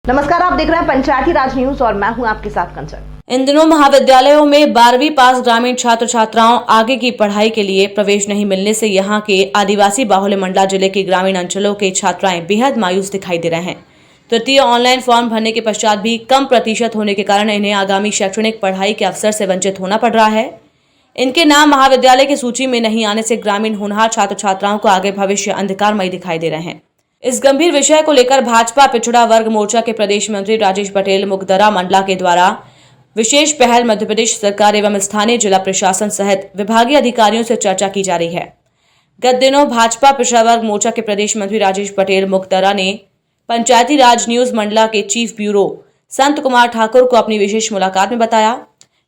नमस्कार, आप देख रहे हैं पंचायती राज न्यूज और मैं हूं आपके साथ कंचन। इन दिनों महाविद्यालयों में 12वीं पास ग्रामीण छात्र छात्राओं आगे की पढ़ाई के लिए प्रवेश नहीं मिलने से यहां के आदिवासी बाहुल्य मंडला जिले के ग्रामीण अंचलों के छात्राएं बेहद मायूस दिखाई दे रहे हैं। तृतीय ऑनलाइन फॉर्म भरने के पश्चात भी कम प्रतिशत होने के कारण इन्हें आगामी शैक्षणिक पढ़ाई के अवसर से वंचित होना पड़ रहा है। इनके नाम महाविद्यालय की सूची में नहीं आने से ग्रामीण होनहार छात्र छात्राओं को आगे भविष्य अंधकारमय दिखाई दे रहे हैं। इस गंभीर विषय को लेकर भाजपा पिछड़ा वर्ग मोर्चा के प्रदेश मंत्री राजेश पटेल मुगदरा मंडला के द्वारा विशेष पहल मध्य प्रदेश सरकार एवं स्थानीय जिला प्रशासन सहित विभागीय अधिकारियों से चर्चा की जा रही है। गत दिनों भाजपा पिछड़ा वर्ग मोर्चा के प्रदेश मंत्री राजेश पटेल मुगदरा ने पंचायती राज न्यूज मंडला के चीफ ब्यूरो संत कुमार ठाकुर को अपनी विशेष मुलाकात में बताया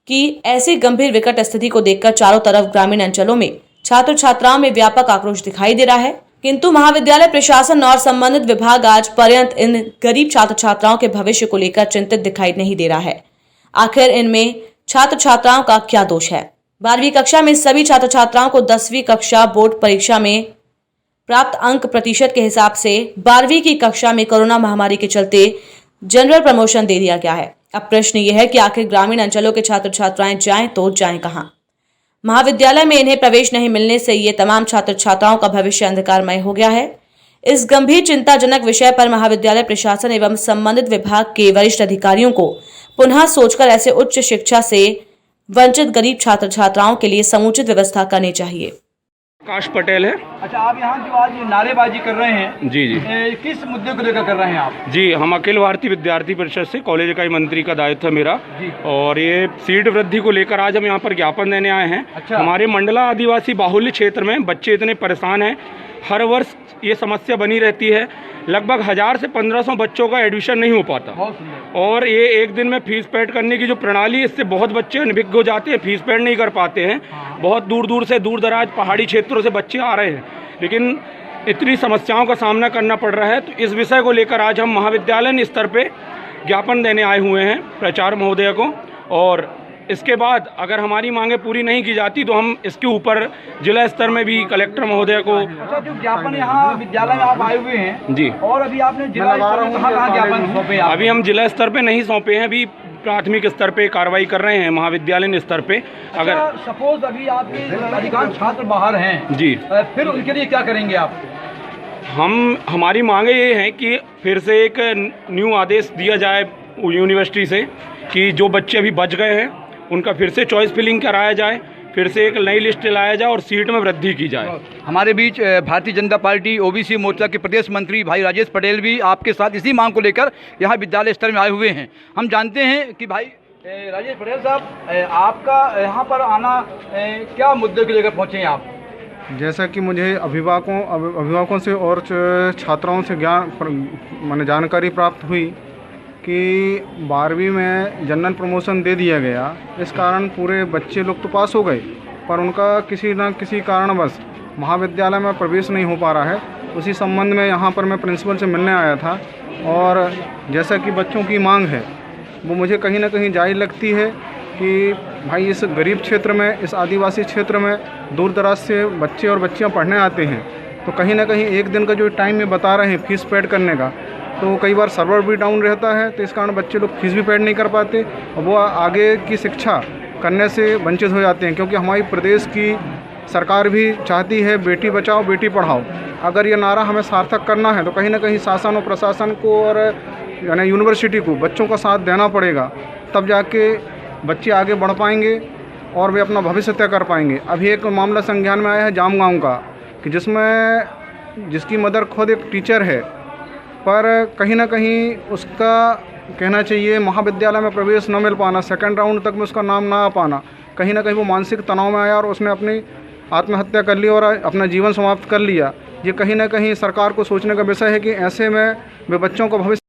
कि ऐसी गंभीर विकट स्थिति को देखकर चारों तरफ ग्रामीण अंचलों में छात्र छात्राओं में व्यापक आक्रोश दिखाई दे रहा है, किंतु महाविद्यालय प्रशासन और संबंधित विभाग आज पर्यंत इन गरीब छात्र छात्राओं के भविष्य को लेकर चिंतित दिखाई नहीं दे रहा है। आखिर इनमें छात्र छात्राओं का क्या दोष है? 12वीं कक्षा में सभी छात्र छात्राओं को 10वीं कक्षा बोर्ड परीक्षा में प्राप्त अंक प्रतिशत के हिसाब से 12वीं की कक्षा में कोरोना महामारी के चलते जनरल प्रमोशन दे दिया गया है। अब प्रश्न यह है कि आखिर ग्रामीण अंचलों के छात्र छात्राएं जाएं तो जाएं कहां? महाविद्यालय में इन्हें प्रवेश नहीं मिलने से ये तमाम छात्र छात्राओं का भविष्य अंधकारमय हो गया है। इस गंभीर चिंताजनक विषय पर महाविद्यालय प्रशासन एवं संबंधित विभाग के वरिष्ठ अधिकारियों को पुनः सोचकर ऐसे उच्च शिक्षा से वंचित गरीब छात्र छात्राओं के लिए समुचित व्यवस्था करनी चाहिए। आकाश पटेल है। अच्छा, आप यहाँ जो आज नारेबाजी कर रहे हैं, जी जी किस मुद्दे को लेकर कर रहे हैं आप? जी, हम अखिल भारतीय विद्यार्थी परिषद से कॉलेज इकाई मंत्री का दायित्व है मेरा, और ये सीट वृद्धि को लेकर आज हम यहाँ पर ज्ञापन देने आए हैं। अच्छा। हमारे हमारे मंडला आदिवासी बाहुल्य क्षेत्र में बच्चे इतने परेशान हैं, हर वर्ष ये समस्या बनी रहती है। लगभग 1000 से 1500 बच्चों का एडमिशन नहीं हो पाता, और ये एक दिन में फीस पेड करने की जो प्रणाली है, इससे बहुत बच्चे विघ्न हो जाते हैं, फीस पेड नहीं कर पाते हैं। बहुत दूर दूर से, दूर दराज पहाड़ी क्षेत्रों से बच्चे आ रहे हैं, लेकिन इतनी समस्याओं का सामना करना पड़ रहा है। तो इस विषय को लेकर आज हम महाविद्यालय स्तर पे ज्ञापन देने आए हुए हैं प्राचार्य महोदय को, और इसके बाद अगर हमारी मांगें पूरी नहीं की जाती तो हम इसके ऊपर जिला स्तर में भी कलेक्टर महोदय को। अच्छा, जो ज्ञापन यहाँ विद्यालय में आप आए हुए हैं जी, और अभी आपने जिला स्तर में कहाँ ज्ञापन सौंपे? अभी हम जिला स्तर पे नहीं सौंपे हैं, अभी प्राथमिक स्तर पे कार्रवाई कर रहे हैं महाविद्यालय स्तर पे। अगर सपोज अभी आपके अधिकांश छात्र बाहर हैं जी, फिर उनके लिए क्या करेंगे आप? हमारी मांगे ये हैं कि फिर से एक न्यू आदेश दिया जाए यूनिवर्सिटी से कि जो बच्चे अभी बच गए हैं उनका फिर से चॉइस फिलिंग कराया जाए, फिर से एक नई लिस्ट लाया जाए और सीट में वृद्धि की जाए। हमारे बीच भारतीय जनता पार्टी ओबीसी मोर्चा के प्रदेश मंत्री भाई राजेश पटेल भी आपके साथ इसी मांग को लेकर यहाँ विद्यालय स्तर में आए हुए हैं। हम जानते हैं कि भाई राजेश पटेल साहब, आपका यहाँ पर आना क्या मुद्दे को लेकर पहुँचे हैं आप? जैसा कि मुझे अभिभावकों से और छात्राओं से जानकारी प्राप्त हुई कि 12वीं में जनरल प्रमोशन दे दिया गया, इस कारण पूरे बच्चे लोग तो पास हो गए, पर उनका किसी न किसी कारणवश महाविद्यालय में प्रवेश नहीं हो पा रहा है। उसी संबंध में यहाँ पर मैं प्रिंसिपल से मिलने आया था, और जैसा कि बच्चों की मांग है वो मुझे कहीं ना कहीं जायज़ लगती है कि भाई इस गरीब क्षेत्र में, इस आदिवासी क्षेत्र में दूर दराज से बच्चे और बच्चियाँ पढ़ने आते हैं, तो कहीं ना कहीं एक दिन का जो टाइम में बता रहे हैं फीस पेड करने का, तो कई बार सर्वर भी डाउन रहता है, तो इस कारण बच्चे लोग फीस भी पेड नहीं कर पाते और वो आगे की शिक्षा करने से वंचित हो जाते हैं। क्योंकि हमारी प्रदेश की सरकार भी चाहती है बेटी बचाओ बेटी पढ़ाओ। अगर ये नारा हमें सार्थक करना है तो कहीं ना कहीं शासन और प्रशासन को और यानी यूनिवर्सिटी को बच्चों का साथ देना पड़ेगा, तब जाके बच्चे आगे बढ़ पाएंगे और वे अपना भविष्य तय कर पाएंगे। अभी एक मामला संज्ञान में आया है जाम गाँव का, कि जिसकी मदर खुद एक टीचर है, पर कहीं ना कहीं उसका कहना चाहिए महाविद्यालय में प्रवेश न मिल पाना, सेकंड राउंड तक में उसका नाम ना आ पाना, कहीं ना कहीं वो मानसिक तनाव में आया और उसने अपनी आत्महत्या कर ली और अपना जीवन समाप्त कर लिया। ये कहीं ना कहीं सरकार को सोचने का विषय है कि ऐसे में वे बच्चों का भविष्य